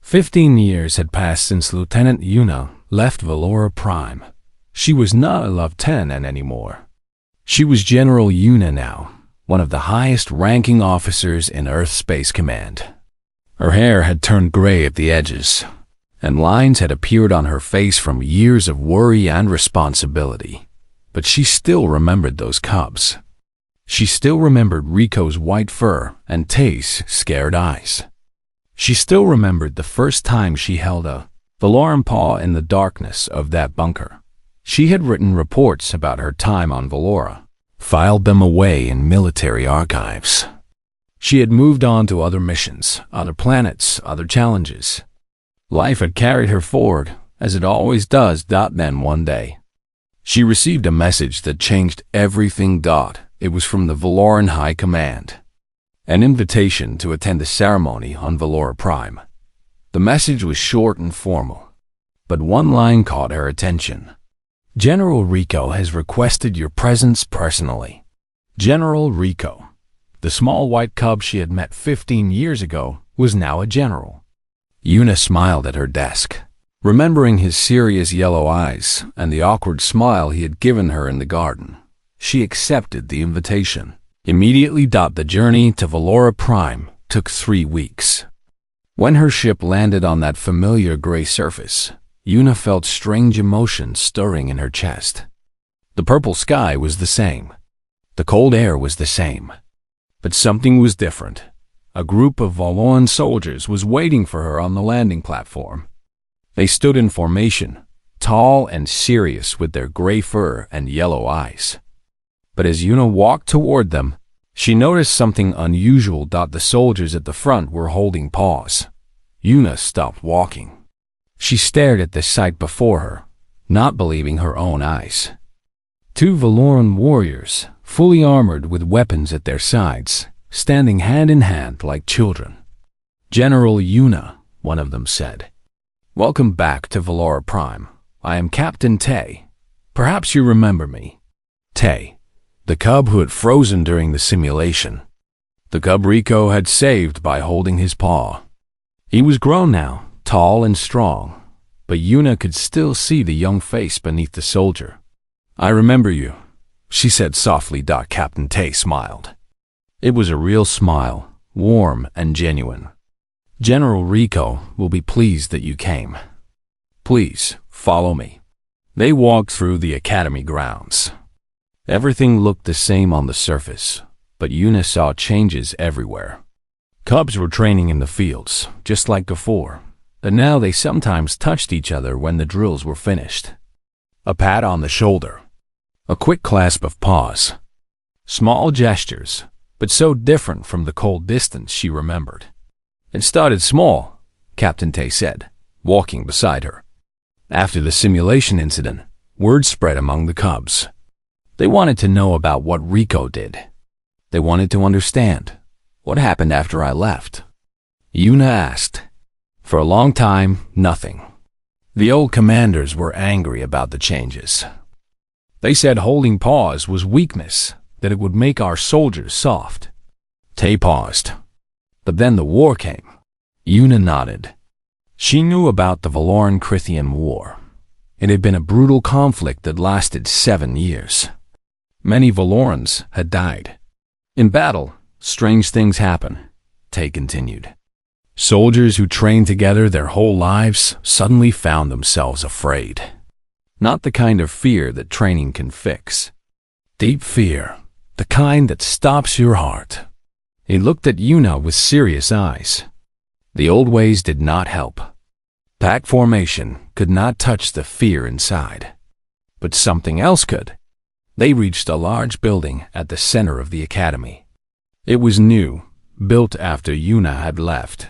15 years had passed since Lieutenant Yuna left Valora Prime. She was not a lieutenant anymore. She was General Yuna now, one of the highest-ranking officers in Earth Space Command. Her hair had turned gray at the edges, and lines had appeared on her face from years of worry and responsibility. But she still remembered those cubs. She still remembered Rico's white fur and Tay's scared eyes. She still remembered the first time she held a Valoran paw in the darkness of that bunker. She had written reports about her time on Valora, filed them away in military archives. She had moved on to other missions, other planets, other challenges. Life had carried her forward, as it always does. Then one day, she received a message that changed everything. It was from the Valoran High Command, an invitation to attend a ceremony on Valora Prime. The message was short and formal, but one line caught her attention. General Rico has requested your presence personally. General Rico, the small white cub she had met 15 years ago, was now a general. Yuna smiled at her desk, remembering his serious yellow eyes and the awkward smile he had given her in the garden. She accepted the invitation. Immediately. The journey to Valora Prime took 3 weeks. When her ship landed on that familiar gray surface, Yuna felt strange emotions stirring in her chest. The purple sky was the same. The cold air was the same. But something was different. A group of Valoran soldiers was waiting for her on the landing platform. They stood in formation, tall and serious with their gray fur and yellow eyes. But as Yuna walked toward them, she noticed something unusual. The soldiers at the front were holding paws. Yuna stopped walking. She stared at the sight before her, not believing her own eyes. 2 Valoran warriors, fully armored with weapons at their sides, standing hand in hand like children. General Yuna, one of them said. Welcome back to Valora Prime. I am Captain Tay. Perhaps you remember me. Tay, the cub who had frozen during the simulation. The cub Rico had saved by holding his paw. He was grown now, tall and strong, but Yuna could still see the young face beneath the soldier. I remember you, she said softly. Captain Tay smiled. It was a real smile, warm and genuine. General Rico will be pleased that you came. Please, follow me. They walked through the academy grounds. Everything looked the same on the surface, but Yuna saw changes everywhere. Cubs were training in the fields, just like before, but now they sometimes touched each other when the drills were finished. A pat on the shoulder. A quick clasp of paws. Small gestures, but so different from the cold distance she remembered. It started small, Captain Tay said, walking beside her. After the simulation incident, word spread among the cubs. They wanted to know about what Rico did. They wanted to understand. What happened after I left? Yuna asked. For a long time, nothing. The old commanders were angry about the changes. They said holding paws was weakness, that it would make our soldiers soft. Tay paused. But then the war came. Yuna nodded. She knew about the Valoran-Crithian War. It had been a brutal conflict that lasted 7 years. Many Valorans had died. In battle, strange things happen, Tay continued. Soldiers who trained together their whole lives suddenly found themselves afraid. Not the kind of fear that training can fix. Deep fear, the kind that stops your heart. He looked at Yuna with serious eyes. The old ways did not help. Pack formation could not touch the fear inside. But something else could. They reached a large building at the center of the academy. It was new, built after Yuna had left.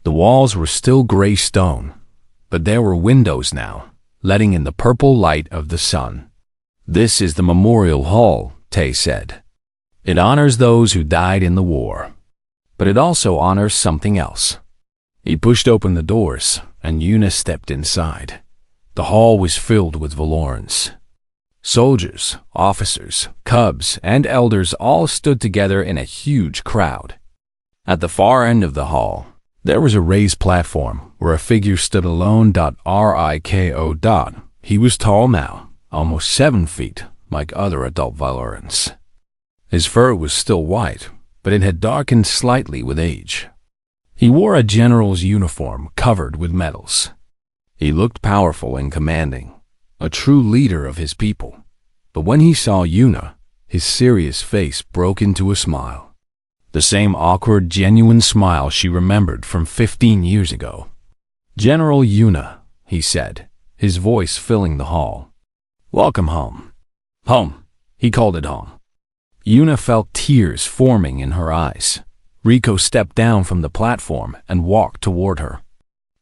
The walls were still gray stone, but there were windows now, letting in the purple light of the sun. This is the Memorial Hall, Tay said. It honors those who died in the war, but it also honors something else. He pushed open the doors, and Yuna stepped inside. The hall was filled with Valorans. Soldiers, officers, cubs, and elders all stood together in a huge crowd. At the far end of the hall, There was a raised platform where a figure stood alone. Riko. He was tall now, almost 7 feet, like other adult Valorans. His fur was still white, but it had darkened slightly with age. He wore a general's uniform covered with medals. He looked powerful and commanding, a true leader of his people. But when he saw Yuna, his serious face broke into a smile. The same awkward, genuine smile she remembered from 15 years ago. "General Yuna," he said, his voice filling the hall. "Welcome home." Home. He called it home. Yuna felt tears forming in her eyes. Riko stepped down from the platform and walked toward her.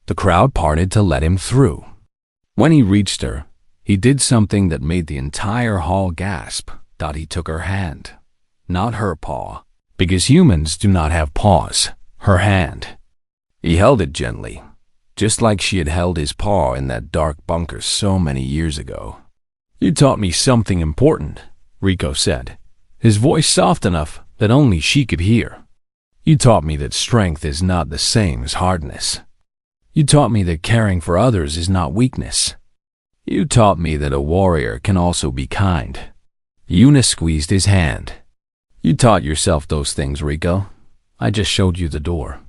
The crowd parted to let him through. When he reached her, he did something that made the entire hall gasp. He took her hand, not her paw, because humans do not have paws, her hand. He held it gently, just like she had held his paw in that dark bunker so many years ago. "You taught me something important," Riko said, his voice soft enough that only she could hear. "You taught me that strength is not the same as hardness. You taught me that caring for others is not weakness. You taught me that a warrior can also be kind." Yuna squeezed his hand. "You taught yourself those things, Riko. I just showed you the door.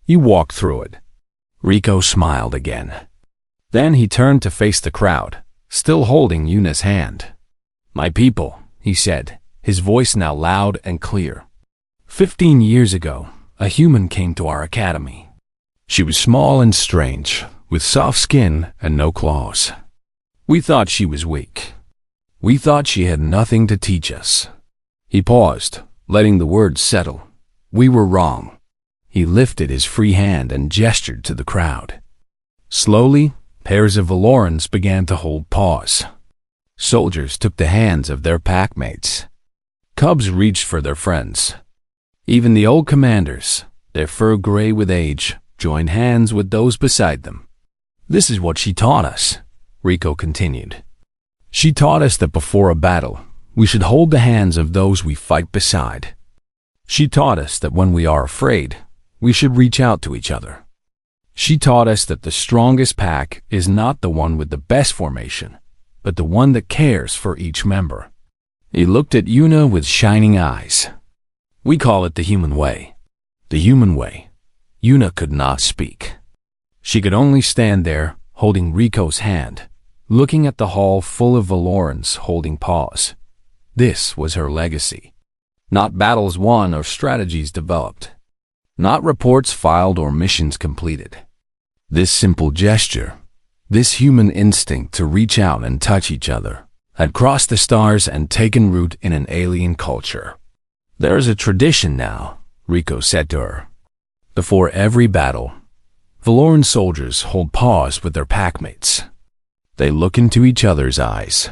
You walked through it." Riko smiled again. Then he turned to face the crowd, still holding Yuna's hand. "My people," he said, his voice now loud and clear. 15 years ago, a human came to our academy. She was small and strange, with soft skin and no claws. We thought she was weak. We thought she had nothing to teach us." He paused, letting the words settle. "We were wrong." He lifted his free hand and gestured to the crowd. Slowly, pairs of Valorans began to hold paws. Soldiers took the hands of their packmates. Cubs reached for their friends. Even the old commanders, their fur gray with age, joined hands with those beside them. "This is what she taught us," Riko continued. "She taught us that before a battle, we should hold the hands of those we fight beside. She taught us that when we are afraid, we should reach out to each other. She taught us that the strongest pack is not the one with the best formation, but the one that cares for each member." He looked at Yuna with shining eyes. "We call it the human way." The human way. Yuna could not speak. She could only stand there, holding Riko's hand, looking at the hall full of Valorans holding paws. This was her legacy. Not battles won or strategies developed. Not reports filed or missions completed. This simple gesture, this human instinct to reach out and touch each other, had crossed the stars and taken root in an alien culture. "There is a tradition now," Riko said to her. "Before every battle, Valoran soldiers hold paws with their packmates. They look into each other's eyes.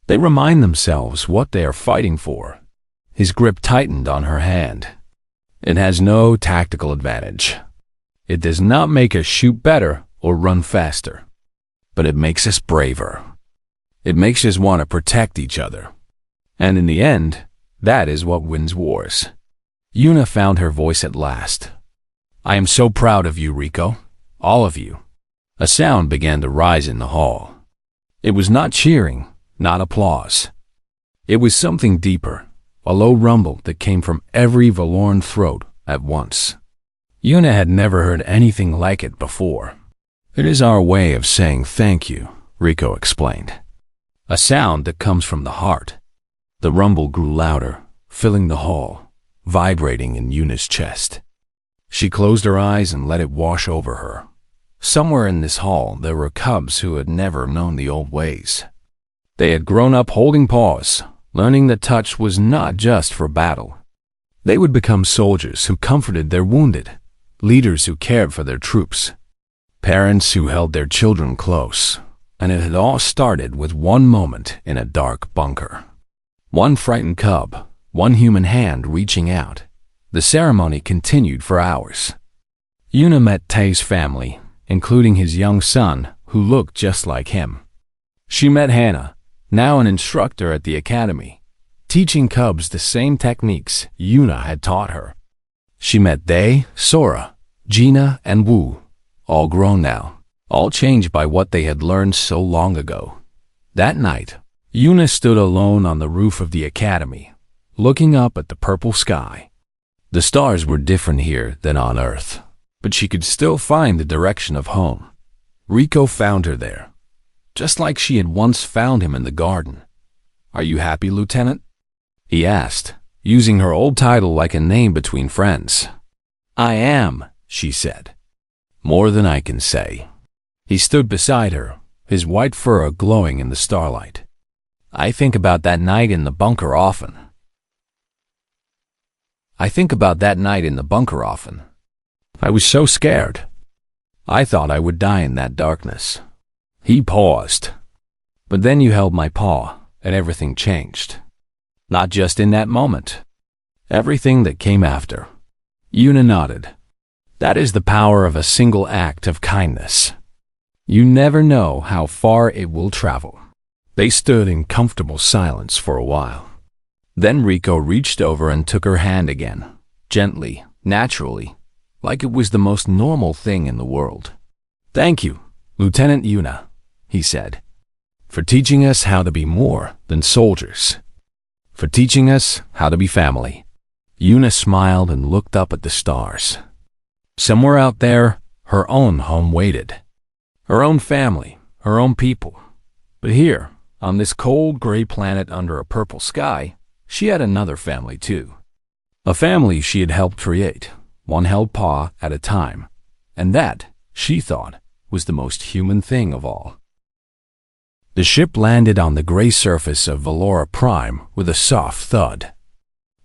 They remind themselves what they are fighting for." His grip tightened on her hand. "It has no tactical advantage. It does not make us shoot better or run faster. But it makes us braver. It makes us want to protect each other. And in the end, that is what wins wars." Yuna found her voice at last. "I am so proud of you, Riko. All of you." A sound began to rise in the hall. It was not cheering, not applause. It was something deeper, a low rumble that came from every Valoran throat at once. Yuna had never heard anything like it before. "It is our way of saying thank you," Riko explained. A sound that comes from the heart. The rumble grew louder, filling the hall, vibrating in Yuna's chest. She closed her eyes and let it wash over her. Somewhere in this hall there were cubs who had never known the old ways. They had grown up holding paws, learning that touch was not just for battle. They would become soldiers who comforted their wounded, leaders who cared for their troops, parents who held their children close, and it had all started with one moment in a dark bunker. One frightened cub, one human hand reaching out. The ceremony continued for hours. Yuna met Tae's family, including his young son, who looked just like him. She met Hannah, now an instructor at the academy, teaching cubs the same techniques Yuna had taught her. She met Dae, Sora, Gina and Wu, all grown now, all changed by what they had learned so long ago. That night, Yuna stood alone on the roof of the academy, looking up at the purple sky. The stars were different here than on Earth, but she could still find the direction of home. Rico found her there, just like she had once found him in the garden. "Are you happy, Lieutenant?" he asked, using her old title like a name between friends. "I am," she said. "More than I can say." He stood beside her, his white fur glowing in the starlight. "I think about that night in the bunker often. I was so scared. I thought I would die in that darkness." He paused. "But then you held my paw, and everything changed. Not just in that moment. Everything that came after." Yuna nodded. "That is the power of a single act of kindness. You never know how far it will travel." They stood in comfortable silence for a while. Then Rico reached over and took her hand again, gently, naturally, like it was the most normal thing in the world. "Thank you, Lieutenant Yuna," he said, "for teaching us how to be more than soldiers, for teaching us how to be family." Yuna smiled and looked up at the stars. Somewhere out there, her own home waited. Her own family, her own people. But here, on this cold gray planet under a purple sky, she had another family too. A family she had helped create, one held paw at a time. And that, she thought, was the most human thing of all. The ship landed on the gray surface of Valora Prime with a soft thud.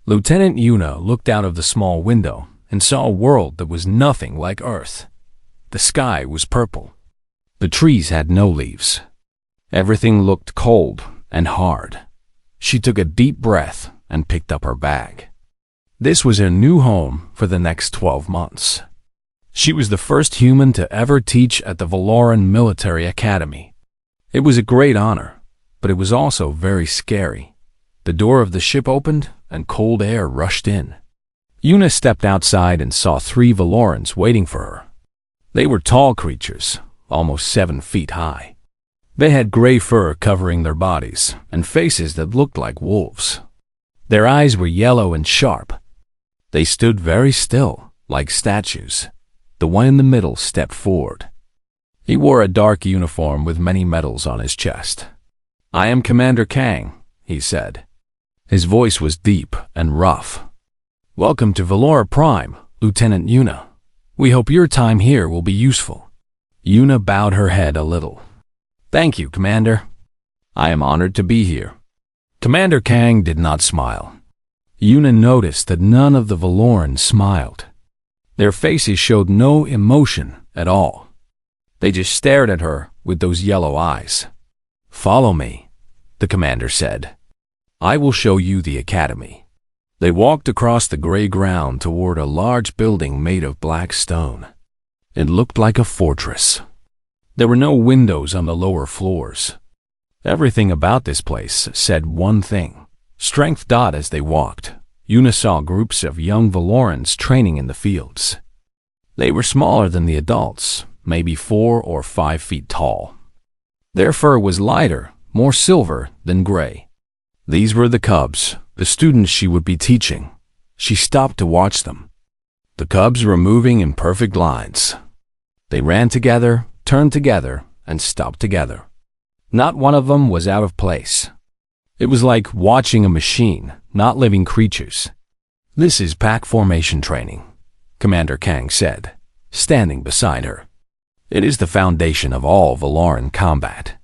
Lieutenant Yuna looked out of the small window and saw a world that was nothing like Earth. The sky was purple. The trees had no leaves. Everything looked cold and hard. She took a deep breath and picked up her bag. This was her new home for the next 12 months. She was the first human to ever teach at the Valoran Military Academy. It was a great honor, but it was also very scary. The door of the ship opened and cold air rushed in. Yuna stepped outside and saw 3 Valorans waiting for her. They were tall creatures, almost 7 feet high. They had gray fur covering their bodies and faces that looked like wolves. Their eyes were yellow and sharp. They stood very still, like statues. The one in the middle stepped forward. He wore a dark uniform with many medals on his chest. "I am Commander Kang," he said. His voice was deep and rough. "Welcome to Valora Prime, Lieutenant Yuna. We hope your time here will be useful." Yuna bowed her head a little. "Thank you, Commander. I am honored to be here." Commander Kang did not smile. Yuna noticed that none of the Valorans smiled. Their faces showed no emotion at all. They just stared at her with those yellow eyes. "Follow me," the commander said. "I will show you the academy." They walked across the gray ground toward a large building made of black stone. It looked like a fortress. There were no windows on the lower floors. Everything about this place said one thing: strength. As they walked, Yuna saw groups of young Valorans training in the fields. They were smaller than the adults, maybe 4 or 5 feet tall. Their fur was lighter, more silver than gray. These were the cubs, the students she would be teaching. She stopped to watch them. The cubs were moving in perfect lines. They ran together, turned together, and stopped together. Not one of them was out of place. It was like watching a machine, not living creatures. "This is pack formation training," Commander Kang said, standing beside her. "It is the foundation of all Valoran combat.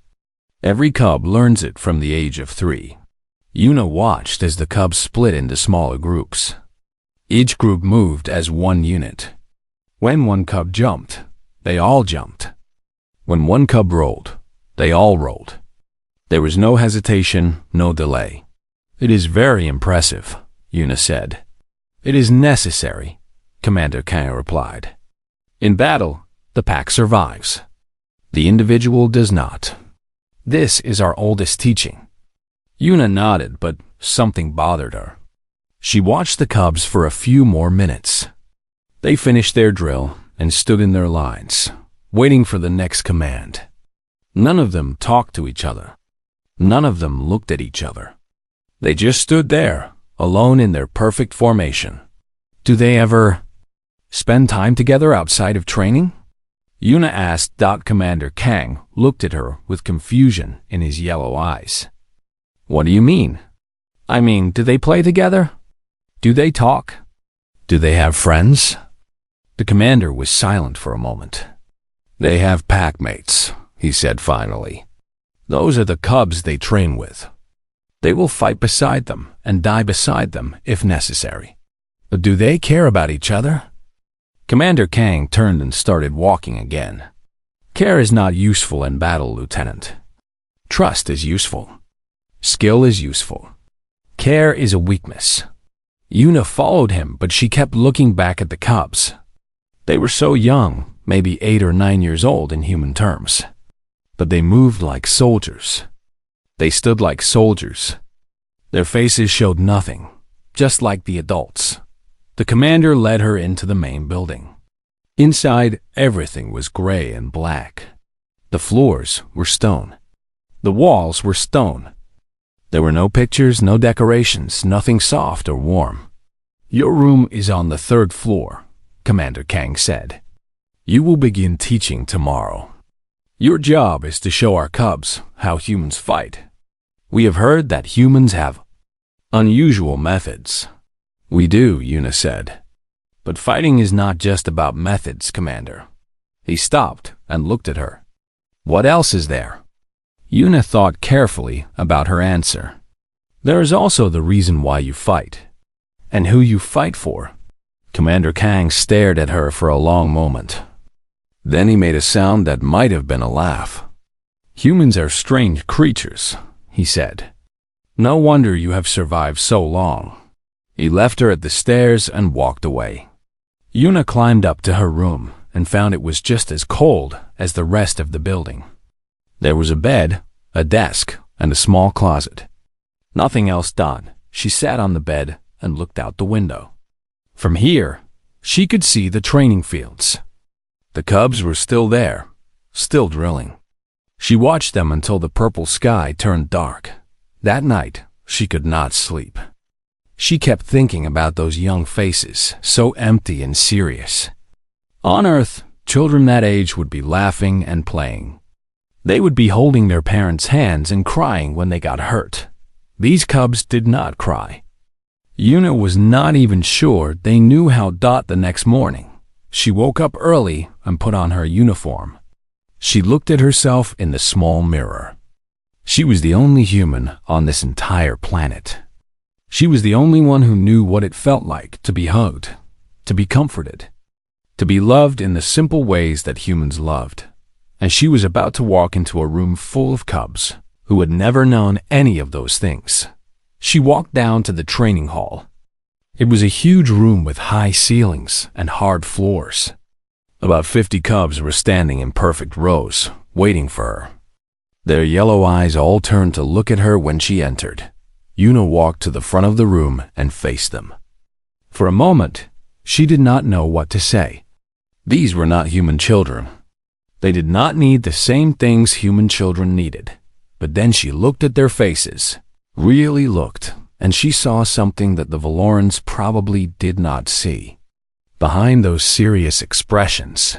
Every cub learns it from the age of 3. Yuna watched as the cubs split into smaller groups. Each group moved as one unit. When one cub jumped, they all jumped. When one cub rolled, they all rolled. There was no hesitation, no delay. "It is very impressive," Yuna said. "It is necessary," Commander Kang replied. "In battle, the pack survives. The individual does not. This is our oldest teaching." Yuna nodded, but something bothered her. She watched the cubs for a few more minutes. They finished their drill and stood in their lines, waiting for the next command. None of them talked to each other. None of them looked at each other. They just stood there, alone in their perfect formation. Do they ever spend time together outside of training? Yuna asked. Commander Kang looked at her with confusion in his yellow eyes. What do you mean? I mean, do they play together? Do they talk? Do they have friends? The commander was silent for a moment. They have packmates, he said finally. Those are the cubs they train with. They will fight beside them and die beside them if necessary. But do they care about each other? Commander Kang turned and started walking again. Care is not useful in battle, Lieutenant. Trust is useful. Skill is useful. Care is a weakness. Yuna followed him, but she kept looking back at the cubs. They were so young, maybe 8 or 9 years old in human terms. But they moved like soldiers. They stood like soldiers. Their faces showed nothing, just like the adults. The commander led her into the main building. Inside, everything was gray and black. The floors were stone. The walls were stone. There were no pictures, no decorations, nothing soft or warm. Your room is on the 3rd floor, Commander Kang said. You will begin teaching tomorrow. Your job is to show our cubs how humans fight. We have heard that humans have unusual methods. We do, Yuna said. But fighting is not just about methods, Commander. He stopped and looked at her. What else is there? Yuna thought carefully about her answer. There is also the reason why you fight, and who you fight for. Commander Kang stared at her for a long moment. Then he made a sound that might have been a laugh. Humans are strange creatures, he said. No wonder you have survived so long. He left her at the stairs and walked away. Yuna climbed up to her room and found it was just as cold as the rest of the building. There was a bed, a desk, and a small closet. Nothing else done. She sat on the bed and looked out the window. From here, she could see the training fields. The cubs were still there, still drilling. She watched them until the purple sky turned dark. That night, she could not sleep. She kept thinking about those young faces, so empty and serious. On Earth, children that age would be laughing and playing. They would be holding their parents' hands and crying when they got hurt. These cubs did not cry. Yuna was not even sure they knew how. The next morning, she woke up early and put on her uniform. She looked at herself in the small mirror. She was the only human on this entire planet. She was the only one who knew what it felt like to be hugged, to be comforted, to be loved in the simple ways that humans loved. And she was about to walk into a room full of cubs who had never known any of those things. She walked down to the training hall. It was a huge room with high ceilings and hard floors. About 50 cubs were standing in perfect rows, waiting for her. Their yellow eyes all turned to look at her when she entered. Yuna walked to the front of the room and faced them. For a moment, she did not know what to say. These were not human children. They did not need the same things human children needed. But then she looked at their faces, really looked, and she saw something that the Valorans probably did not see. Behind those serious expressions,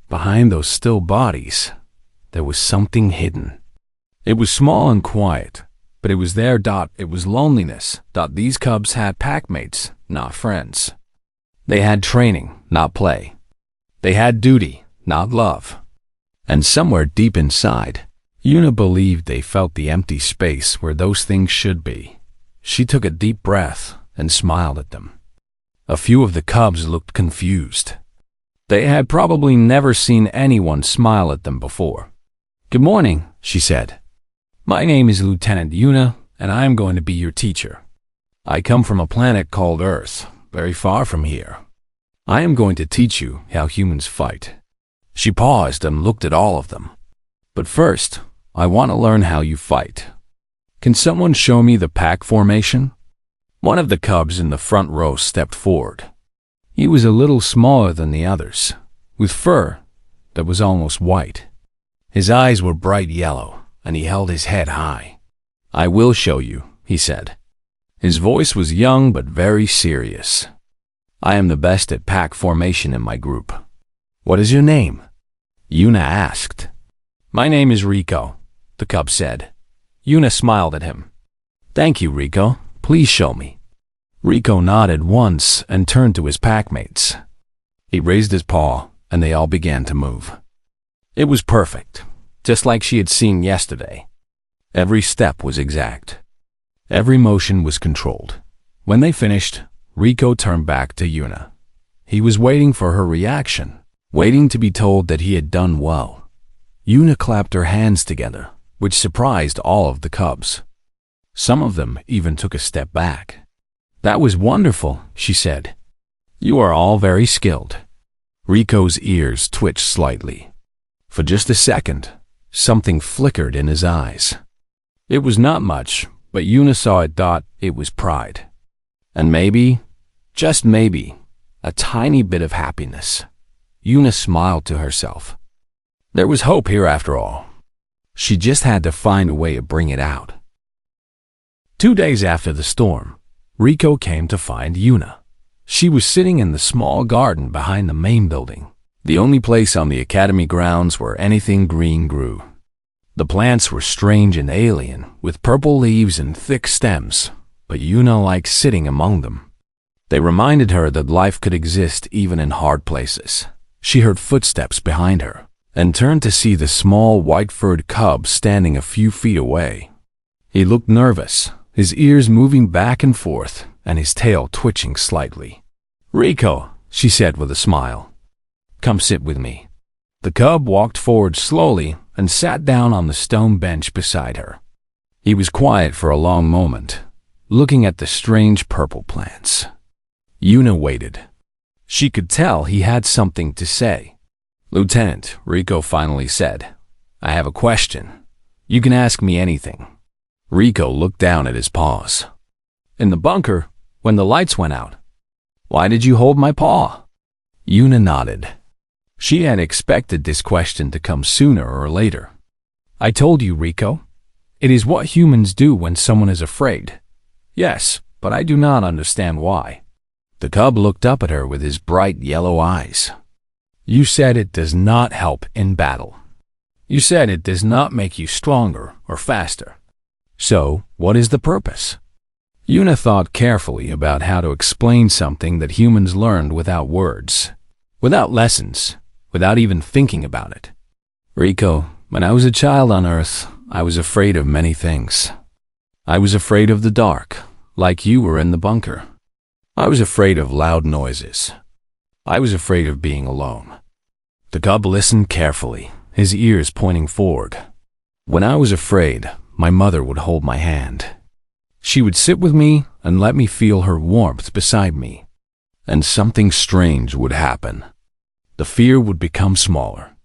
behind those still bodies, there was something hidden. It was small and quiet, but it was there. It was loneliness. These cubs had packmates, not friends. They had training, not play. They had duty, not love. And somewhere deep inside, Yuna believed they felt the empty space where those things should be. She took a deep breath and smiled at them. A few of the cubs looked confused. They had probably never seen anyone smile at them before. Good morning, she said. My name is Lieutenant Yuna, and I am going to be your teacher. I come from a planet called Earth, very far from here. I am going to teach you how humans fight. She paused and looked at all of them. But first, I want to learn how you fight. Can someone show me the pack formation? One of the cubs in the front row stepped forward. He was a little smaller than the others. with fur that was almost white. His eyes were bright yellow, and he held his head high. "I will show you," he said. His voice was young but very serious. "I am the best at pack formation in my group." "What is your name?" Yuna asked. "My name is Rico," the cub said. Yuna smiled at him. "Thank you, Rico. Please show me." Rico nodded once and turned to his packmates. He raised his paw, and they all began to move. It was perfect, just like she had seen yesterday. Every step was exact. Every motion was controlled. When they finished, Rico turned back to Yuna. He was waiting for her reaction, waiting to be told that he had done well. Yuna clapped her hands together, which surprised all of the cubs. Some of them even took a step back. "That was wonderful," she said. "You are all very skilled." Rico's ears twitched slightly. For just a second, something flickered in his eyes. It was not much, but Yuna saw it. It was pride. And maybe, just maybe, a tiny bit of happiness. Yuna smiled to herself. There was hope here after all. She just had to find a way to bring it out. 2 days after the storm, Rico came to find Yuna. She was sitting in the small garden behind the main building, the only place on the academy grounds where anything green grew. The plants were strange and alien, with purple leaves and thick stems, but Yuna liked sitting among them. They reminded her that life could exist even in hard places. She heard footsteps behind her and turned to see the small white-furred cub standing a few feet away. He looked nervous, his ears moving back and forth and his tail twitching slightly. "Rico," she said with a smile. "Come sit with me." The cub walked forward slowly and sat down on the stone bench beside her. He was quiet for a long moment, looking at the strange purple plants. Yuna waited. She could tell he had something to say. "Lieutenant," Rico finally said, "I have a question. You can ask me anything." Rico looked down at his paws. "In the bunker, when the lights went out. Why did you hold my paw?" Yuna nodded. She had expected this question to come sooner or later. "I told you, Rico. It is what humans do when someone is afraid." "Yes, but I do not understand why." The cub looked up at her with his bright yellow eyes. "You said it does not help in battle. You said it does not make you stronger or faster. So, what is the purpose?" Yuna thought carefully about how to explain something that humans learned without words, without lessons, without even thinking about it. "Rico, when I was a child on Earth, I was afraid of many things. I was afraid of the dark, like you were in the bunker. I was afraid of loud noises. I was afraid of being alone." The cub listened carefully, his ears pointing forward. "When I was afraid, my mother would hold my hand. She would sit with me and let me feel her warmth beside me. And something strange would happen. The fear would become smaller.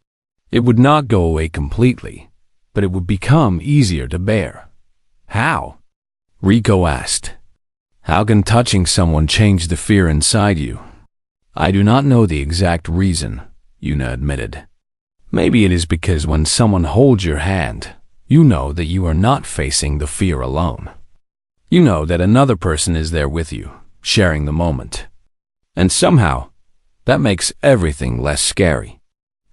It would not go away completely, but it would become easier to bear." "How?" Rico asked. "How can touching someone change the fear inside you?" "I do not know the exact reason," Yuna admitted. "Maybe it is because when someone holds your hand, you know that you are not facing the fear alone. You know that another person is there with you, sharing the moment. And somehow, that makes everything less scary."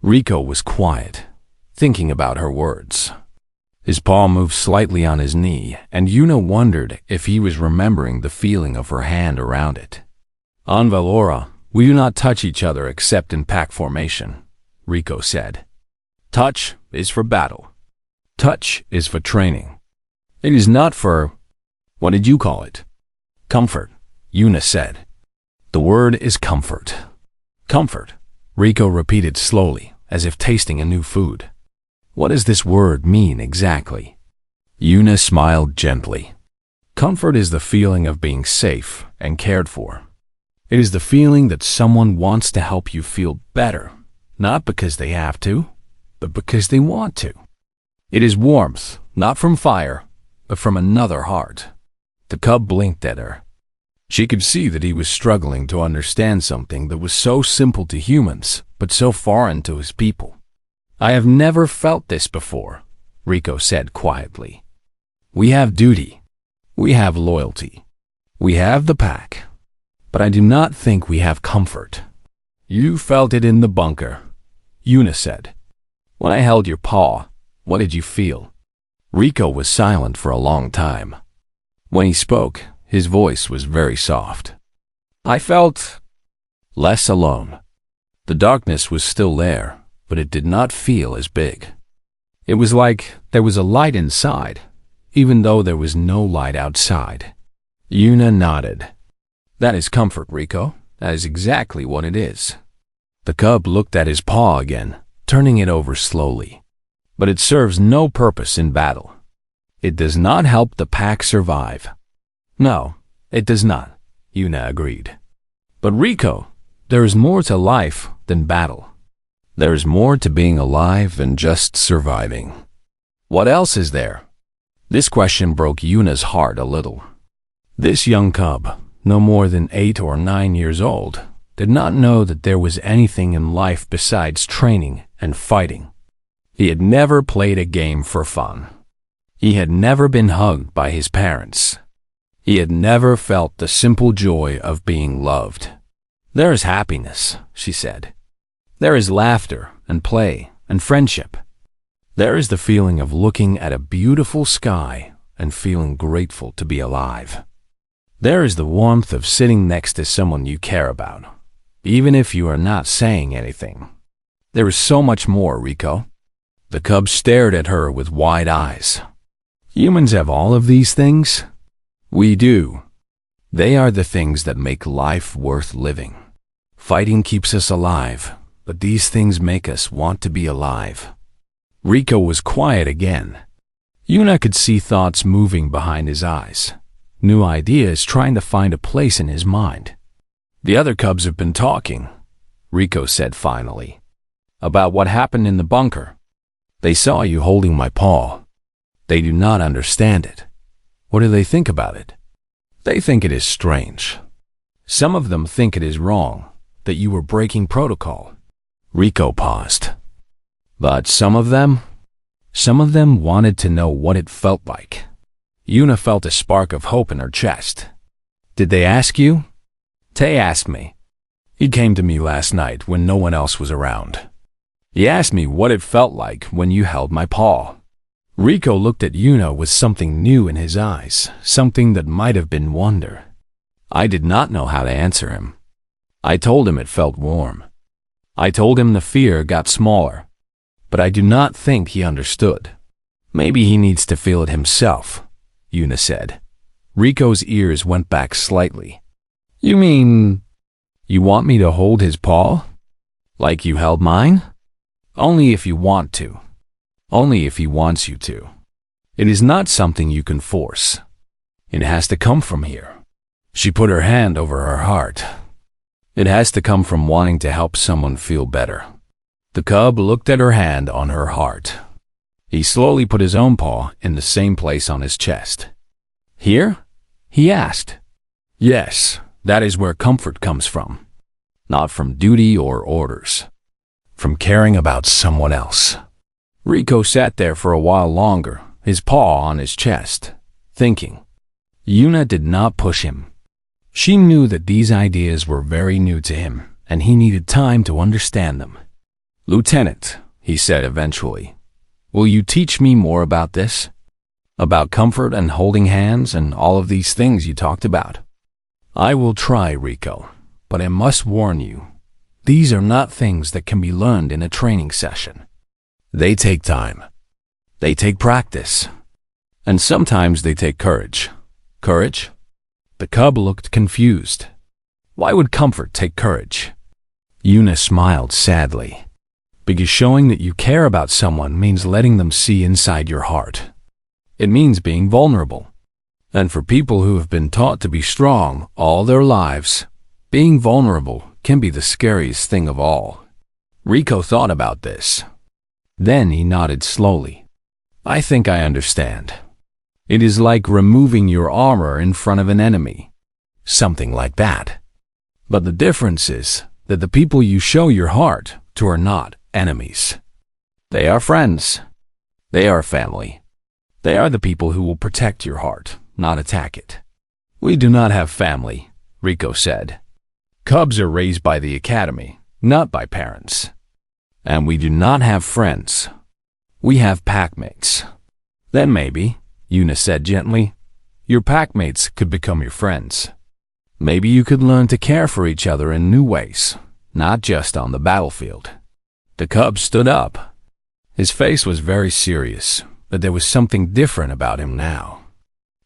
Rico was quiet, thinking about her words. His paw moved slightly on his knee, and Yuna wondered if he was remembering the feeling of her hand around it. "On Valora, we do not touch each other except in pack formation," Rico said. "Touch is for battle. Touch is for training. It is not for, what did you call it?" "Comfort," Yuna said. "The word is comfort." "Comfort," Rico repeated slowly, as if tasting a new food. "What does this word mean exactly?" Yuna smiled gently. "Comfort is the feeling of being safe and cared for. It is the feeling that someone wants to help you feel better, not because they have to, but because they want to. It is warmth, not from fire, but from another heart." The cub blinked at her. She could see that he was struggling to understand something that was so simple to humans, but so foreign to his people. "I have never felt this before," Rico said quietly. "We have duty. We have loyalty. We have the pack. But I do not think we have comfort." "You felt it in the bunker," Yuna said. "When I held your paw, what did you feel?" Rico was silent for a long time. When he spoke, his voice was very soft. "I felt less alone. The darkness was still there, but it did not feel as big. It was like there was a light inside, even though there was no light outside." Yuna nodded. "That is comfort, Rico. That is exactly what it is." The cub looked at his paw again, turning it over slowly. "But it serves no purpose in battle. It does not help the pack survive." "No, it does not," Yuna agreed. "But Rico, there is more to life than battle. There is more to being alive than just surviving." "What else is there?" This question broke Yuna's heart a little. This young cub, no more than 8 or 9 years old, did not know that there was anything in life besides training and fighting. He had never played a game for fun. He had never been hugged by his parents. He had never felt the simple joy of being loved. "There is happiness," she said. "There is laughter and play and friendship. There is the feeling of looking at a beautiful sky and feeling grateful to be alive. There is the warmth of sitting next to someone you care about, even if you are not saying anything. There is so much more, Rico." The cub stared at her with wide eyes. "Humans have all of these things?" "We do. They are the things that make life worth living. Fighting keeps us alive, but these things make us want to be alive." Rico was quiet again. Yuna could see thoughts moving behind his eyes, new ideas trying to find a place in his mind. "The other cubs have been talking," Rico said finally, "about what happened in the bunker. They saw you holding my paw. They do not understand it. What do they think about it? They think it is strange. Some of them think it is wrong, that you were breaking protocol." Rico paused. "But some of them wanted to know what it felt like." Yuna felt a spark of hope in her chest. "Did they ask you?" "Tay asked me. He came to me last night when no one else was around. He asked me what it felt like when you held my paw." Rico looked at Yuna with something new in his eyes, something that might have been wonder. I did not know how to answer him. I told him it felt warm. I told him the fear got smaller. But I do not think he understood. "Maybe he needs to feel it himself," Yuna said. Rico's ears went back slightly. "You mean you want me to hold his paw? Like you held mine?" "Only if you want to. Only if he wants you to. It is not something you can force. It has to come from here." She put her hand over her heart. "It has to come from wanting to help someone feel better." The cub looked at her hand on her heart. He slowly put his own paw in the same place on his chest. "Here?" he asked. "Yes, that is where comfort comes from. Not from duty or orders. From caring about someone else." Rico sat there for a while longer, his paw on his chest, thinking. Yuna did not push him. She knew that these ideas were very new to him, and he needed time to understand them. "Lieutenant," he said eventually, "will you teach me more about this? About comfort and holding hands and all of these things you talked about?" "I will try, Rico, but I must warn you, these are not things that can be learned in a training session. They take time. They take practice. And sometimes they take courage." "Courage?" The cub looked confused. "Why would comfort take courage?" Yuna smiled sadly. "Because showing that you care about someone means letting them see inside your heart. It means being vulnerable. And for people who have been taught to be strong all their lives, being vulnerable can be the scariest thing of all." Rico thought about this. Then he nodded slowly. "I think I understand. It is like removing your armor in front of an enemy. something like that. But the difference is that the people you show your heart to are not enemies. They are friends. They are family. They are the people who will protect your heart, not attack it. We do not have family, Rico said. Cubs are raised by the academy, not by parents. And we do not have friends. We have packmates. Then maybe, Una said gently, your packmates could become your friends. Maybe you could learn to care for each other in new ways, not just on the battlefield. The cub stood up. His face was very serious, but there was something different about him now.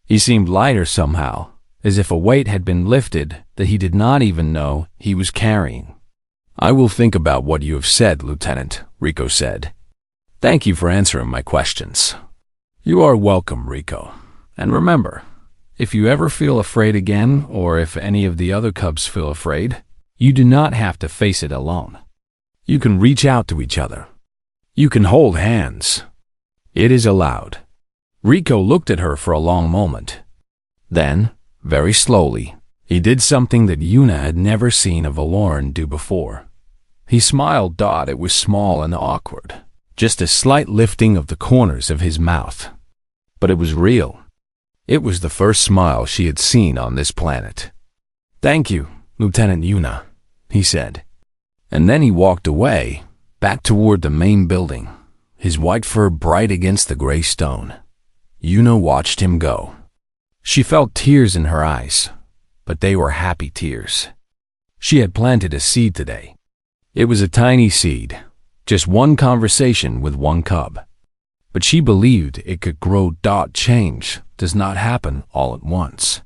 He seemed lighter somehow, as if a weight had been lifted that he did not even know he was carrying. I will think about what you have said, Lieutenant, Rico said. Thank you for answering my questions. You are welcome, Rico. And remember, if you ever feel afraid again, or if any of the other cubs feel afraid, you do not have to face it alone. You can reach out to each other. You can hold hands. It is allowed. Rico looked at her for a long moment. Then, very slowly, he did something that Una had never seen a Valoran do before. He smiled. It was small and awkward, just a slight lifting of the corners of his mouth. But it was real. It was the first smile she had seen on this planet. Thank you, Lieutenant Una, he said. And then he walked away, back toward the main building, his white fur bright against the gray stone. Una watched him go. She felt tears in her eyes, but they were happy tears. She had planted a seed today. It was a tiny seed, just one conversation with one cub. But she believed it could grow. Change does not happen all at once.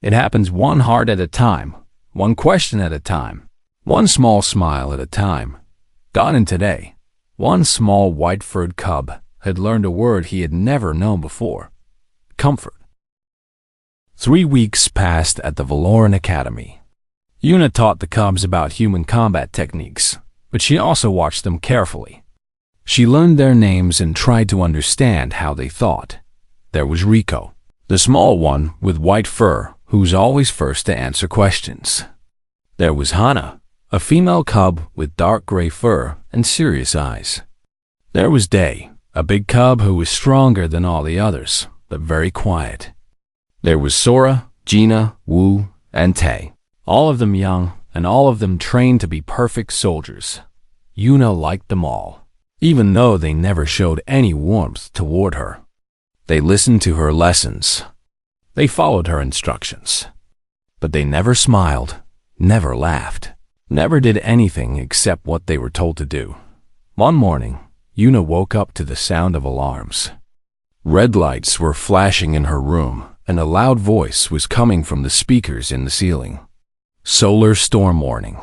It happens one heart at a time, one question at a time, one small smile at a time. And today, one small white-furred cub had learned a word he had never known before: comfort. 3 weeks passed at the Valoran Academy. Una taught the cubs about human combat techniques, but she also watched them carefully. She learned their names and tried to understand how they thought. There was Rico, the small one with white fur, who's always first to answer questions. There was Hana, a female cub with dark gray fur and serious eyes. There was Day, a big cub who was stronger than all the others, but very quiet. There was Sora, Gina, Wu, and Tay, all of them young and all of them trained to be perfect soldiers. Una liked them all, even though they never showed any warmth toward her. They listened to her lessons. They followed her instructions. But they never smiled, never laughed, never did anything except what they were told to do. One morning, Una woke up to the sound of alarms. Red lights were flashing in her room, and a loud voice was coming from the speakers in the ceiling. Solar storm warning.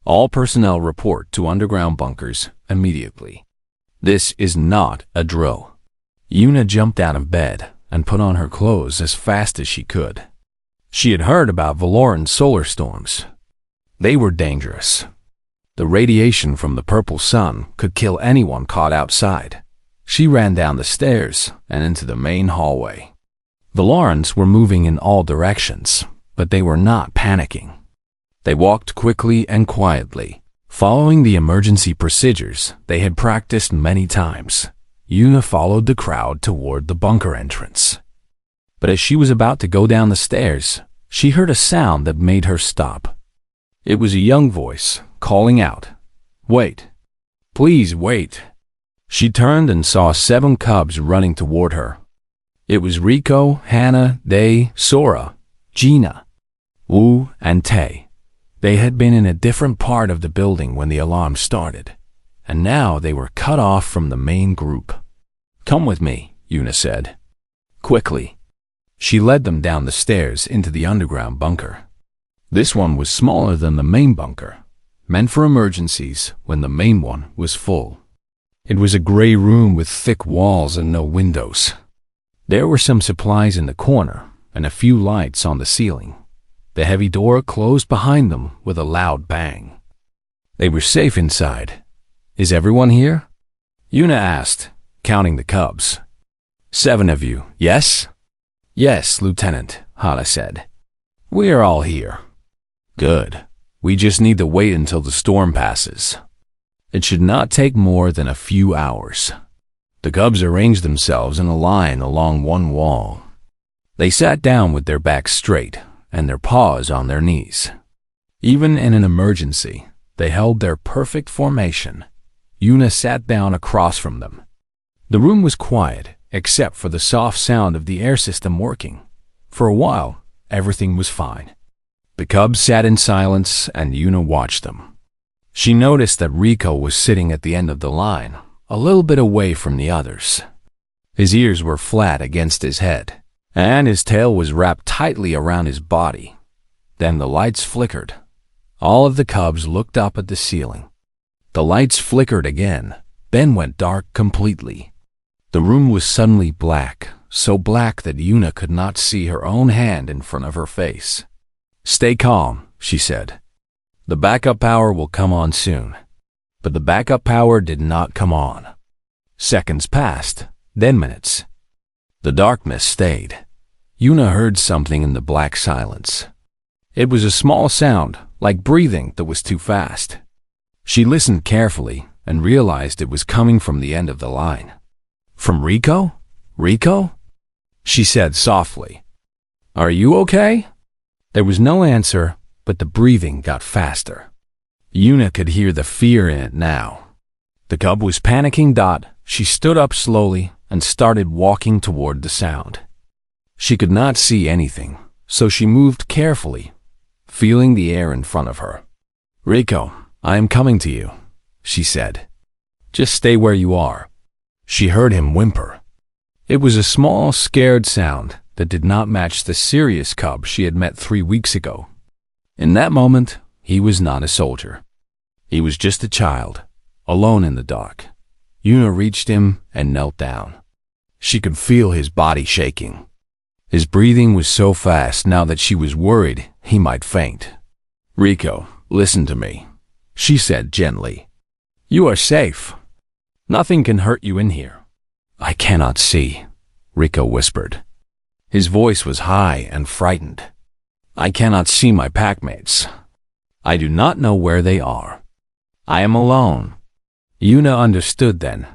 All personnel report to underground bunkers immediately. This is not a drill. Una jumped out of bed and put on her clothes as fast as she could. She had heard about Valoran solar storms. They were dangerous. The radiation from the purple sun could kill anyone caught outside. She ran down the stairs and into the main hallway. Valorans were moving in all directions, but they were not panicking. They walked quickly and quietly, following the emergency procedures they had practiced many times. Una followed the crowd toward the bunker entrance. But as she was about to go down the stairs, she heard a sound that made her stop. It was a young voice calling out, "Wait! Please wait!" She turned and saw 7 cubs running toward her. It was Rico, Hannah, Day, Sora, Gina, Wu, and Tay. They had been in a different part of the building when the alarm started, and now they were cut off from the main group. "Come with me," Una said. Quickly, she led them down the stairs into the underground bunker. This one was smaller than the main bunker, meant for emergencies when the main one was full. It was a gray room with thick walls and no windows. There were some supplies in the corner and a few lights on the ceiling. The heavy door closed behind them with a loud bang. They were safe inside. "Is everyone here?" Una asked, counting the cubs. 7 of you, yes?" "Yes, Lieutenant," Hana said. We are all here. Good. We just need to wait until the storm passes. It should not take more than a few hours. The cubs arranged themselves in a line along one wall. They sat down with their backs straight and their paws on their knees. Even in an emergency, they held their perfect formation. Yuna sat down across from them. The room was quiet, except for the soft sound of the air system working. For a while, everything was fine. The cubs sat in silence, and Yuna watched them. She noticed that Rico was sitting at the end of the line, a little bit away from the others. His ears were flat against his head, and his tail was wrapped tightly around his body. Then the lights flickered. All of the cubs looked up at the ceiling. The lights flickered again, then went dark completely. The room was suddenly black, so black that Yuna could not see her own hand in front of her face. "Stay calm," she said. "The backup power will come on soon." But the backup power did not come on. Seconds passed, then minutes. The darkness stayed. Yuna heard something in the black silence. It was a small sound, like breathing that was too fast. She listened carefully and realized it was coming from the end of the line. "From Rico? Rico?" she said softly. "Are you okay?" There was no answer, but the breathing got faster. Yuna could hear the fear in it now. The cub was panicking. She stood up slowly and started walking toward the sound. She could not see anything, so she moved carefully, feeling the air in front of her. "Rico, I am coming to you," she said. "Just stay where you are." She heard him whimper. It was a small, scared sound that did not match the serious cub she had met 3 weeks ago. In that moment, he was not a soldier. He was just a child, alone in the dark. Yuna reached him and knelt down. She could feel his body shaking. His breathing was so fast now that she was worried he might faint. "Rico, listen to me," she said gently. "You are safe. Nothing can hurt you in here." "I cannot see," Rico whispered. His voice was high and frightened. "I cannot see my packmates. I do not know where they are. I am alone." Yuna understood then.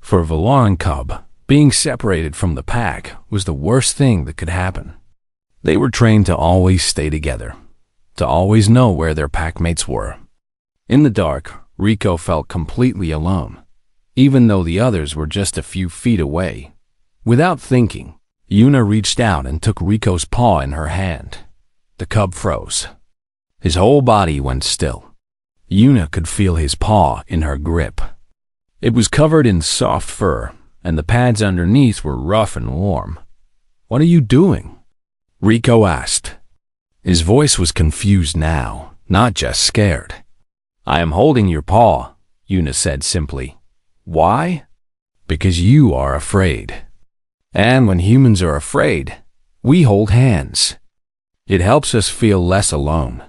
For a Valoran cub, being separated from the pack was the worst thing that could happen. They were trained to always stay together, to always know where their packmates were. In the dark, Rico felt completely alone, even though the others were just a few feet away. Without thinking, Yuna reached out and took Rico's paw in her hand. The cub froze. His whole body went still. Yuna could feel his paw in her grip. It was covered in soft fur, and the pads underneath were rough and warm. "What are you doing?" Rico asked. His voice was confused now, not just scared. "I am holding your paw," Yuna said simply. "Why?" "Because you are afraid. And when humans are afraid, we hold hands. It helps us feel less alone."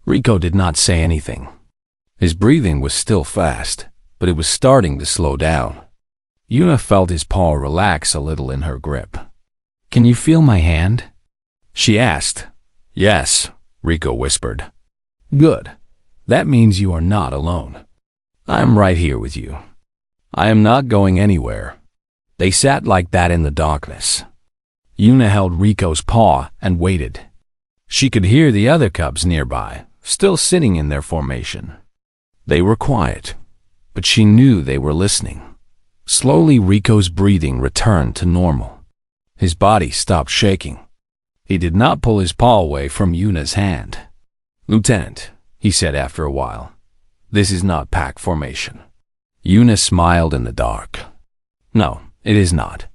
Rico did not say anything. His breathing was still fast, but it was starting to slow down. Yuna felt his paw relax a little in her grip. "Can you feel my hand?" she asked. "Yes," Rico whispered. "Good. That means you are not alone. I am right here with you. I am not going anywhere." They sat like that in the darkness. Yuna held Rico's paw and waited. She could hear the other cubs nearby, still sitting in their formation. They were quiet, but she knew they were listening. Slowly, Rico's breathing returned to normal. His body stopped shaking. He did not pull his paw away from Yuna's hand. "Lieutenant," he said after a while, "this is not pack formation." Yuna smiled in the dark. "No, it is not.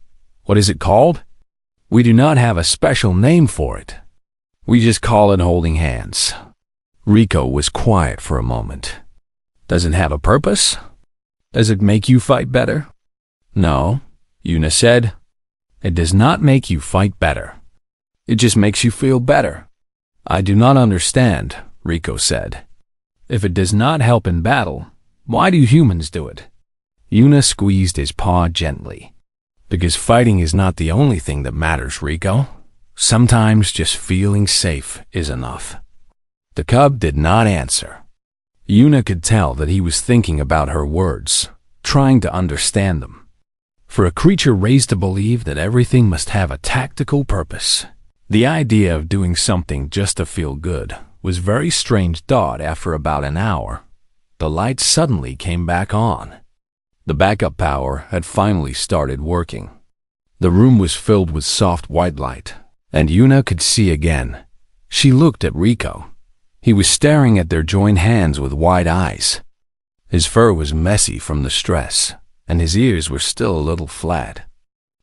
What is it called?" "We do not have a special name for it. We just call it holding hands." Rico was quiet for a moment. "Does it have a purpose? Does it make you fight better?" "No," Yuna said. "It does not make you fight better. It just makes you feel better." "I do not understand," Rico said. "If it does not help in battle, why do humans do it?" Yuna squeezed his paw gently. "Because fighting is not the only thing that matters, Rico. Sometimes just feeling safe is enough." The cub did not answer. Yuna could tell that he was thinking about her words, trying to understand them. For a creature raised to believe that everything must have a tactical purpose, the idea of doing something just to feel good was very strange thought. After about an hour, the lights suddenly came back on. The backup power had finally started working. The room was filled with soft white light, and Yuna could see again. She looked at Rico. He was staring at their joined hands with wide eyes. His fur was messy from the stress, and his ears were still a little flat.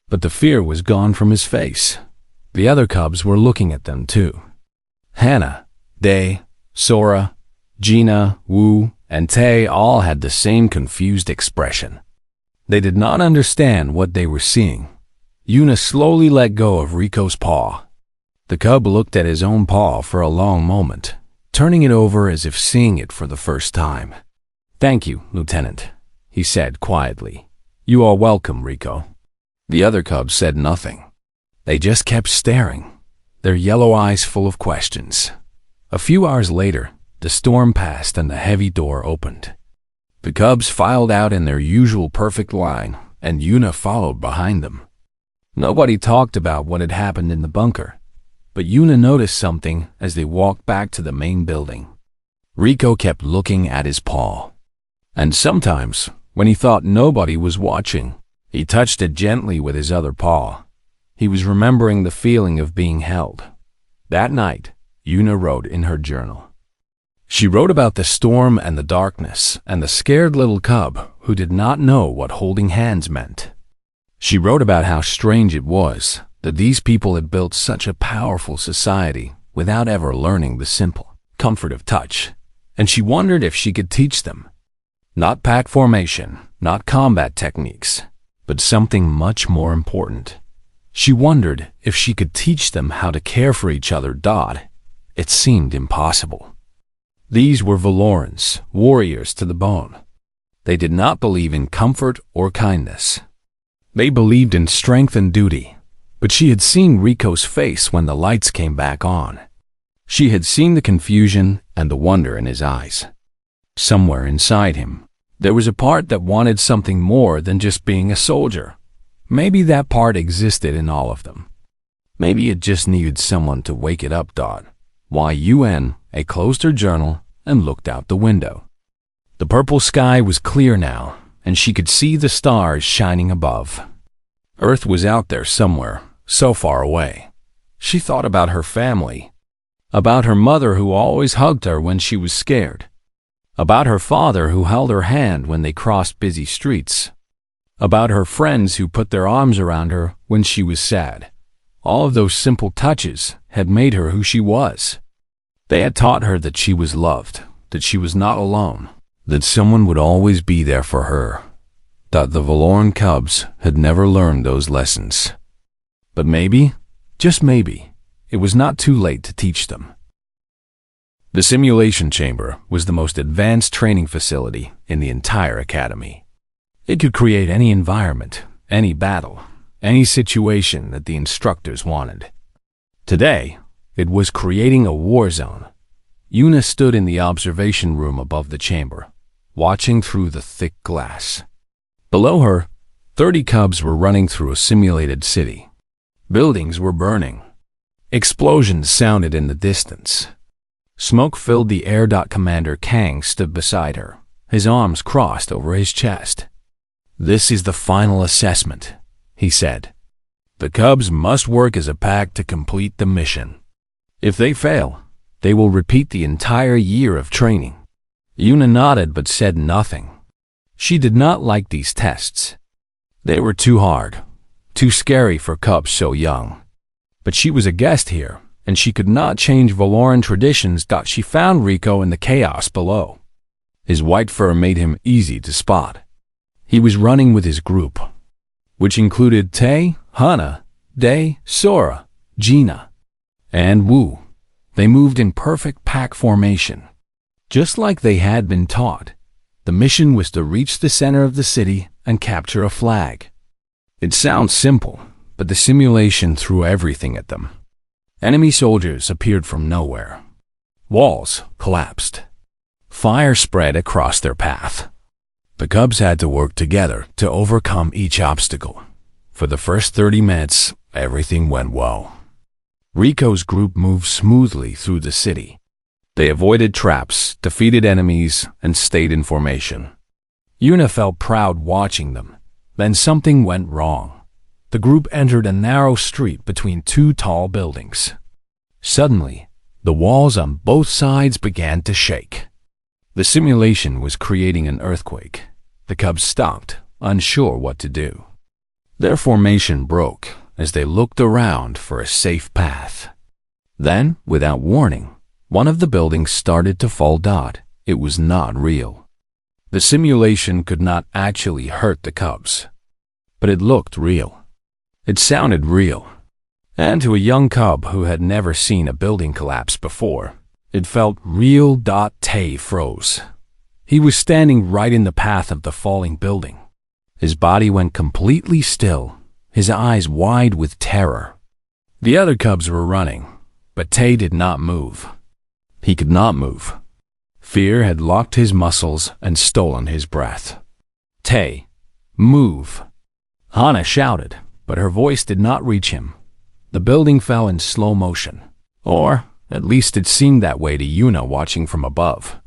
But the fear was gone from his face. The other cubs were looking at them too. Hannah, Day, Sora, Gina, Wu, and Tay all had the same confused expression. They did not understand what they were seeing. Yuna slowly let go of Rico's paw. The cub looked at his own paw for a long moment, turning it over as if seeing it for the first time. "Thank you, Lieutenant," he said quietly. "You are welcome, Rico." The other cubs said nothing. They just kept staring, their yellow eyes full of questions. A few hours later, the storm passed and the heavy door opened. The cubs filed out in their usual perfect line, and Yuna followed behind them. Nobody talked about what had happened in the bunker, but Yuna noticed something as they walked back to the main building. Rico kept looking at his paw, and sometimes, when he thought nobody was watching, he touched it gently with his other paw. He was remembering the feeling of being held. That night, Yuna wrote in her journal. She wrote about the storm and the darkness and the scared little cub who did not know what holding hands meant. She wrote about how strange it was that these people had built such a powerful society without ever learning the simple comfort of touch, and she wondered if she could teach them. Not pack formation, not combat techniques, but something much more important. She wondered if she could teach them how to care for each other. It seemed impossible. These were Valorans, warriors to the bone. They did not believe in comfort or kindness. They believed in strength and duty. But she had seen Rico's face when the lights came back on. She had seen the confusion and the wonder in his eyes. Somewhere inside him, there was a part that wanted something more than just being a soldier. Maybe that part existed in all of them. Maybe it just needed someone to wake it up. Yuna closed her journal and looked out the window. The purple sky was clear now, and she could see the stars shining above. Earth was out there somewhere, so far away. She thought about her family, about her mother who always hugged her when she was scared, about her father who held her hand when they crossed busy streets, about her friends who put their arms around her when she was sad. All of those simple touches had made her who she was. They had taught her that she was loved, that she was not alone, that someone would always be there for her. That the Valoran cubs had never learned those lessons. But maybe, just maybe, it was not too late to teach them. The simulation chamber was the most advanced training facility in the entire academy. It could create any environment, any battle, any situation that the instructors wanted. Today, it was creating a war zone. Yuna stood in the observation room above the chamber, watching through the thick glass. Below her, 30 cubs were running through a simulated city. Buildings were burning. Explosions sounded in the distance. Smoke filled the air. Commander Kang stood beside her, his arms crossed over his chest. "This is the final assessment," he said. "The cubs must work as a pack to complete the mission. If they fail, they will repeat the entire year of training." Yuna nodded but said nothing. She did not like these tests. They were too hard, too scary for cubs so young. But she was a guest here, and she could not change Valoran traditions. She found Rico in the chaos below. His white fur made him easy to spot. He was running with his group, which included Tay, Hannah, Day, Sora, Gina, and Wu. They moved in perfect pack formation. Just like they had been taught, the mission was to reach the center of the city and capture a flag. It sounds simple, but the simulation threw everything at them. Enemy soldiers appeared from nowhere. Walls collapsed. Fire spread across their path. The cubs had to work together to overcome each obstacle. For the first 30 minutes, everything went well. Rico's group moved smoothly through the city. They avoided traps, defeated enemies, and stayed in formation. Yuna felt proud watching them. Then something went wrong. The group entered a narrow street between two tall buildings. Suddenly, the walls on both sides began to shake. The simulation was creating an earthquake. The cubs stopped, unsure what to do. Their formation broke as they looked around for a safe path. Then, without warning, one of the buildings started to fall. It was not real. The simulation could not actually hurt the cubs, but it looked real. It sounded real. And to a young cub who had never seen a building collapse before, it felt real. Tay froze. He was standing right in the path of the falling building. His body went completely still, his eyes wide with terror. The other cubs were running, but Tay did not move. He could not move. Fear had locked his muscles and stolen his breath. Tay, move! Hana shouted, but her voice did not reach him. The building fell in slow motion, or at least it seemed that way to Yuna watching from above.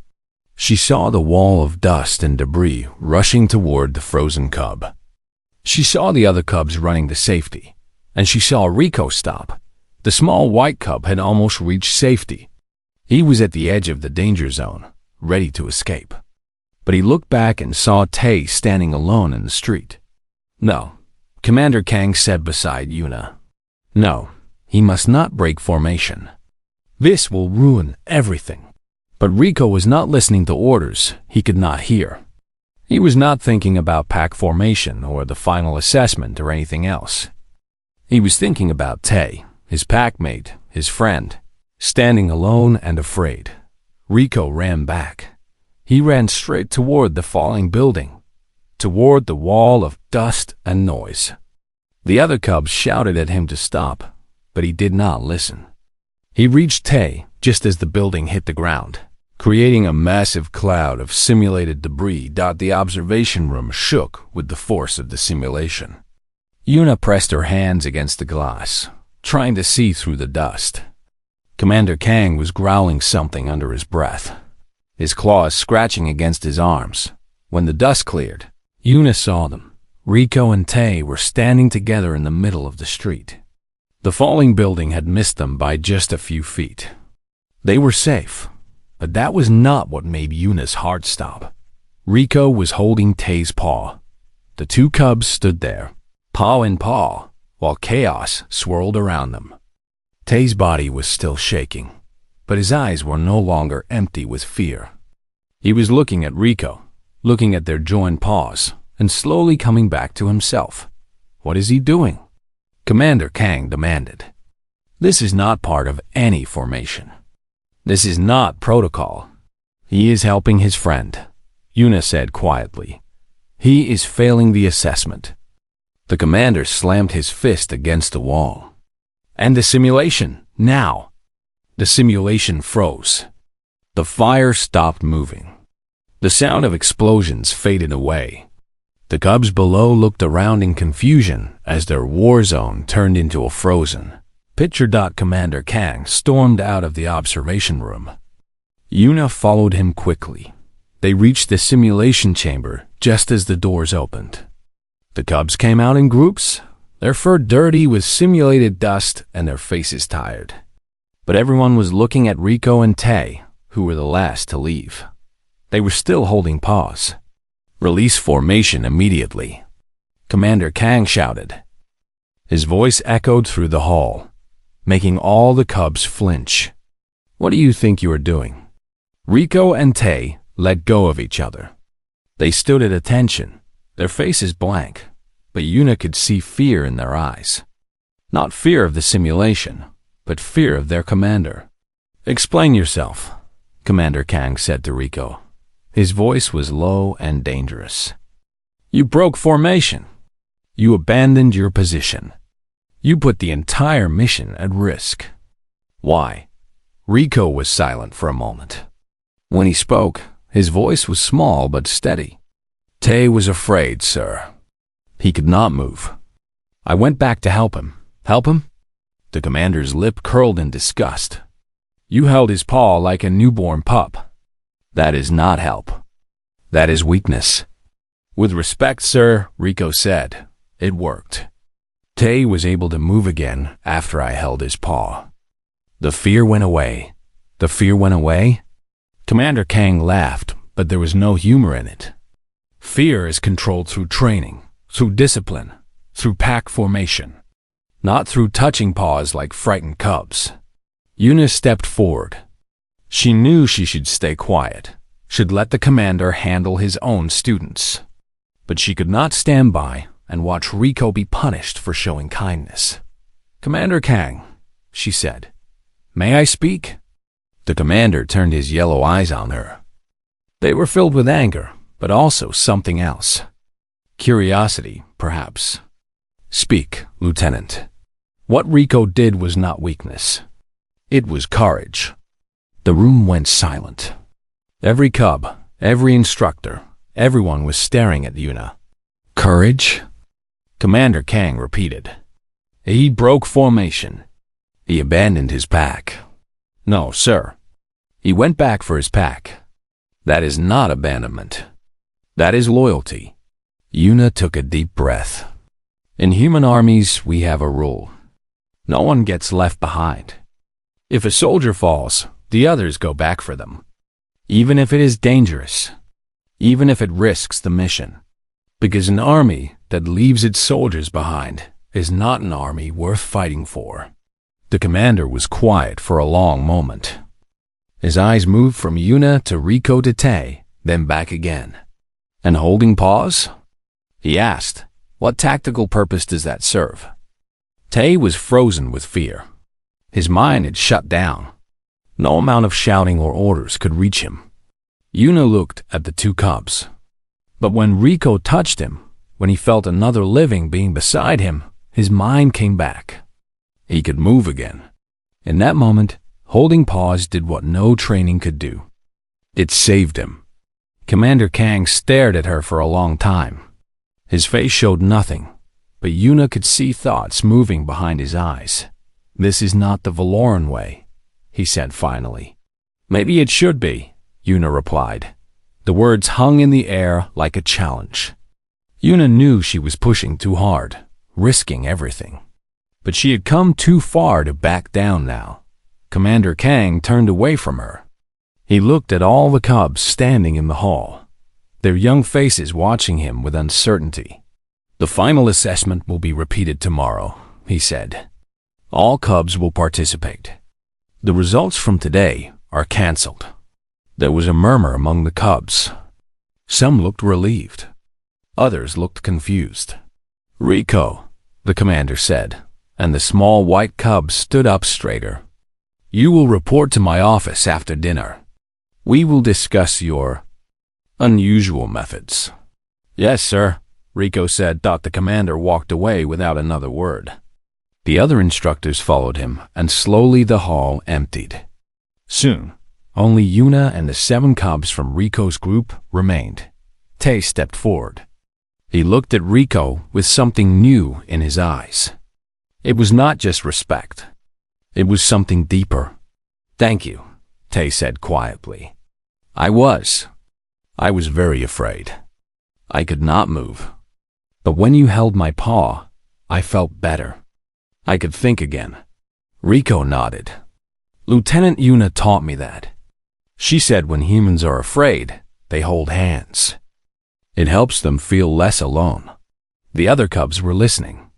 She saw the wall of dust and debris rushing toward the frozen cub. She saw the other cubs running to safety, and she saw Rico stop. The small white cub had almost reached safety. He was at the edge of the danger zone, ready to escape. But he looked back and saw Tay standing alone in the street. No, Commander Kang said beside Yuna. No, he must not break formation. This will ruin everything. But Rico was not listening to orders he could not hear. He was not thinking about pack formation or the final assessment or anything else. He was thinking about Tay, his packmate, his friend, standing alone and afraid. Rico ran back. He ran straight toward the falling building, toward the wall of dust and noise. The other cubs shouted at him to stop, but he did not listen. He reached Tay just as the building hit the ground, creating a massive cloud of simulated debris. The observation room shook with the force of the simulation. Yuna pressed her hands against the glass, trying to see through the dust. Commander Kang was growling something under his breath, his claws scratching against his arms. When the dust cleared, Yuna saw them. Rico and Tay were standing together in the middle of the street. The falling building had missed them by just a few feet. They were safe, but that was not what made Yuna's heart stop. Rico was holding Tay's paw. The two cubs stood there, paw in paw, while chaos swirled around them. Tay's body was still shaking, but his eyes were no longer empty with fear. He was looking at Rico, looking at their joined paws, and slowly coming back to himself. What is he doing? Commander Kang demanded. This is not part of any formation. This is not protocol. He is helping his friend, Yuna said quietly. He is failing the assessment. The commander slammed his fist against the wall. And the simulation, now. The simulation froze. The fire stopped moving. The sound of explosions faded away. The cubs below looked around in confusion as their war zone turned into a frozen picture. Commander Kang stormed out of the observation room. Yuna followed him quickly. They reached the simulation chamber just as the doors opened. The cubs came out in groups, their fur dirty with simulated dust and their faces tired. But everyone was looking at Rico and Tay, who were the last to leave. They were still holding paws. Release formation immediately, Commander Kang shouted. His voice echoed through the hall, making all the cubs flinch. What do you think you are doing? Rico and Tay let go of each other. They stood at attention, their faces blank, but Yuna could see fear in their eyes. Not fear of the simulation, but fear of their commander. Explain yourself, Commander Kang said to Rico. His voice was low and dangerous. You broke formation. You abandoned your position. You put the entire mission at risk. Why? Rico was silent for a moment. When he spoke, his voice was small but steady. Tay was afraid, sir. He could not move. I went back to help him. Help him? The commander's lip curled in disgust. You held his paw like a newborn pup. That is not help. That is weakness. With respect, sir, Rico said. It worked. Tay was able to move again after I held his paw. The fear went away. The fear went away? Commander Kang laughed, but there was no humor in it. Fear is controlled through training, through discipline, through pack formation, not through touching paws like frightened cubs. Yuna stepped forward. She knew she should stay quiet, should let the commander handle his own students. But she could not stand by and watch Rico be punished for showing kindness. Commander Kang, she said, may I speak? The commander turned his yellow eyes on her. They were filled with anger, but also something else. Curiosity, perhaps. Speak, Lieutenant. What Rico did was not weakness. It was courage. The room went silent. Every cub, every instructor, everyone was staring at Yuna. Courage? Commander Kang repeated. He broke formation. He abandoned his pack. No, sir. He went back for his pack. That is not abandonment. That is loyalty. Yuna took a deep breath. In human armies, we have a rule. No one gets left behind. If a soldier falls, the others go back for them. Even if it is dangerous. Even if it risks the mission. Because an army that leaves its soldiers behind is not an army worth fighting for. The commander was quiet for a long moment. His eyes moved from Yuna to Rico to Tay, then back again. And holding pause? He asked, what tactical purpose does that serve? Tay was frozen with fear. His mind had shut down. No amount of shouting or orders could reach him. Yuna looked at the two cubs. But when Rico touched him, when he felt another living being beside him, his mind came back. He could move again. In that moment, holding paws did what no training could do. It saved him. Commander Kang stared at her for a long time. His face showed nothing, but Yuna could see thoughts moving behind his eyes. This is not the Valoran way, he said finally. Maybe it should be, Yuna replied. The words hung in the air like a challenge. Yuna knew she was pushing too hard, risking everything. But she had come too far to back down now. Commander Kang turned away from her. He looked at all the cubs standing in the hall, their young faces watching him with uncertainty. The final assessment will be repeated tomorrow, he said. All cubs will participate. The results from today are cancelled. There was a murmur among the cubs. Some looked relieved. Others looked confused. Rico, the commander said, and the small white cub stood up straighter. You will report to my office after dinner. We will discuss your unusual methods. Yes, sir, Rico said. The commander walked away without another word. The other instructors followed him, and slowly the hall emptied. Soon, only Yuna and the 7 cubs from Rico's group remained. Tay stepped forward. He looked at Rico with something new in his eyes. It was not just respect. It was something deeper. Thank you, Tay said quietly. I was very afraid. I could not move. But when you held my paw, I felt better. I could think again. Rico nodded. Lieutenant Yuna taught me that. She said when humans are afraid, they hold hands. It helps them feel less alone. The other cubs were listening.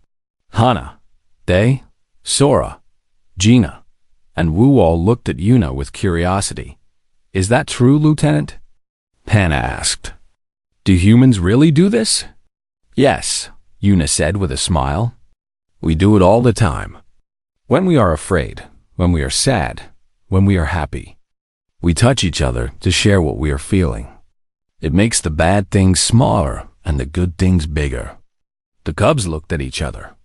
Hana, Day, Sora, Gina, and Wu all looked at Yuna with curiosity. Is that true, Lieutenant? Hana asked. Do humans really do this? Yes, Yuna said with a smile. We do it all the time. When we are afraid, when we are sad, when we are happy, we touch each other to share what we are feeling. It makes the bad things smaller and the good things bigger. The cubs looked at each other.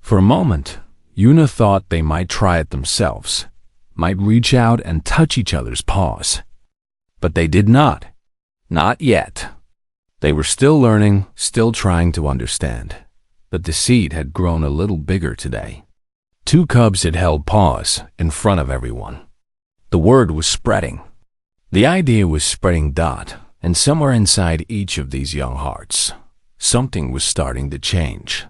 For a moment, Yuna thought they might try it themselves. might reach out and touch each other's paws. But they did not. Not yet. They were still learning, still trying to understand. But the seed had grown a little bigger today. 2 cubs had held paws in front of everyone. The word was spreading. The idea was spreading. And somewhere inside each of these young hearts, something was starting to change.